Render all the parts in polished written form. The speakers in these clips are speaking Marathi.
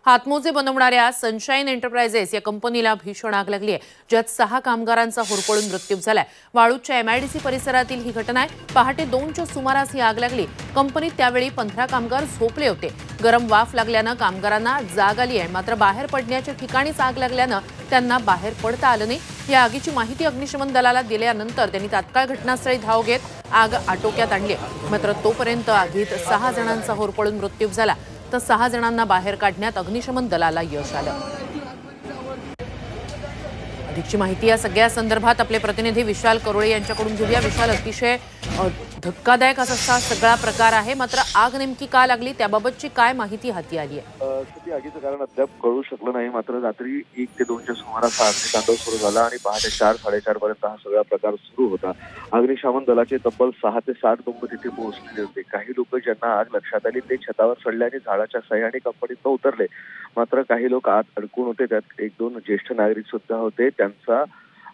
हातमोजे बनवणाऱ्या सनशाईन एंटरप्राइजेस या कंपनीला भीषण आग लागली आहे, ज्यात 6 कामगारांचा होरपळून मृत्यू झालाय। वाळूजच्या MIDC परिसरातील ही घटना आहे। पहाटे 2च्या सुमारास ही आग लागली। कंपनीत त्यावेळी 15 कामगार झोपले होते। गरम वाफ लागल्याने कामगारांना जाग आली आहे, मात्र बाहेर पडण्याच्या ठिकाणीच आग लागल्याने त्यांना बाहेर पडता आलं नाही। या आगीची माहिती अग्निशमन दलाला दिल्यानंतर त्यांनी तात्काळ घटनास्थळी धाव घेत आग आटोक्यात आणली। मात्र तोपर्यंत आगीत 6 जणांचा होरपळून मृत्यू झाला, तर 6 जणांना बाहेर काढण्यात अग्निशमन दलाला यश आलं। अधिकची माहिती या सगळ्या संदर्भात आपले प्रतिनिधी विशाल करोळे यांच्याकडून घेऊया। विशाल, अतिशय धक्कादायक असा सगळा प्रकार आहे, मात्र आग नेमकी का लागली त्याबाबतची काय माहिती हाती आली आहे? आगीचं कारण अद्याप कळू शकलं नाही। मात्र रात्री 1 ते 2च्या सुमारास अग्नितांडव सुरू झाला आणि पहाटे 4-4:30 पर्यंत हा सगळा प्रकार सुरू होता। अग्निशमन दलाचे तब्बल 6 ते 7 लोक तिथे पोहोचलेले होते। काही लोक ज्यांना आग लक्षात आली ते छतावर चढल्याने झाडाच्या साह्याने कंपनीत उतरले, मात्र काही लोक आत अडकून होते। त्यात 1-2 ज्येष्ठ नागरिक सुद्धा होते। त्यांचा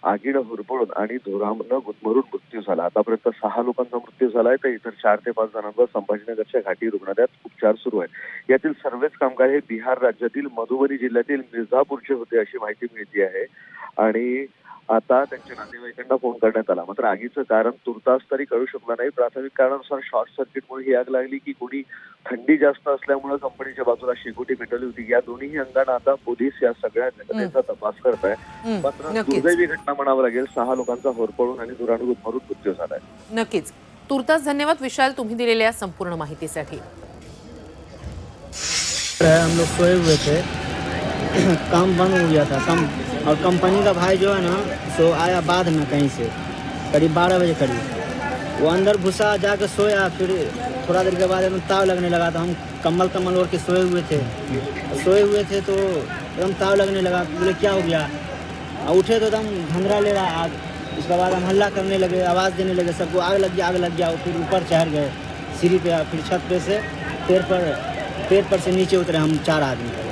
आगीनं होरपळून आणि धुरामनं गुदमरून मृत्यू झाला। आतापर्यंत 6 लोकांचा मृत्यू झालाय, तर इतर 4 ते 5 जणांवर संभाजीनगरच्या घाटी रुग्णालयात उपचार सुरू आहेत। यातील सर्वच कामगार हे बिहार राज्यातील मधुबनी जिल्ह्यातील मिर्झापूरचे होते अशी माहिती मिळते आहे आणि आता त्यांच्या नातेवाईकांना फोन करण्यात आला। मात्र आगीचं कारण तुर्तास तरी कळू शकलं नाही। प्राथमिक कारणानुसार शॉर्ट सर्किटमुळे ही आग लागली की कोणी थंडी जास्त असल्यामुळे कंपनीच्या बाजूला शेकोटी पेटवली होती। या दोन्ही अंगाने आता पोलीस या सगळ्या घटनेचा तपास करत आहे। मात्र दुर्दैवी घटना म्हणावं लागेल, 6 लोकांचा होरपळून आणि धुराने गुदमरून मृत्यू झालाय। नक्कीच। तुर्तास धन्यवाद विशाल, तुम्ही दिलेल्या संपूर्ण माहितीसाठी। हम लोग सोए हुए थे, काम बंद हो गया था काम, और कंपनी का भाई जो है ना सो आया बाद में कहीं से करीब 12 बजे करीब। वो अंदर घुसा, जाकर सोया। फिर थोड़ा देर के बाद एकदम ताव लगने लगा। तो हम कम्बल ओढ़ के सोए हुए थे तो एकदम ताव लगने लगा। बोले क्या हो गया? उठे तो एकदम धंधरा ले रहा आग। उसके बाद हम हल्ला करने लगे, आवाज़ देने लगे, सबको आग लग गया। फिर ऊपर चढ़ गए सीढ़ी पे, फिर छत पे से पेड़ पर से नीचे उतरे हम 4 आदमी।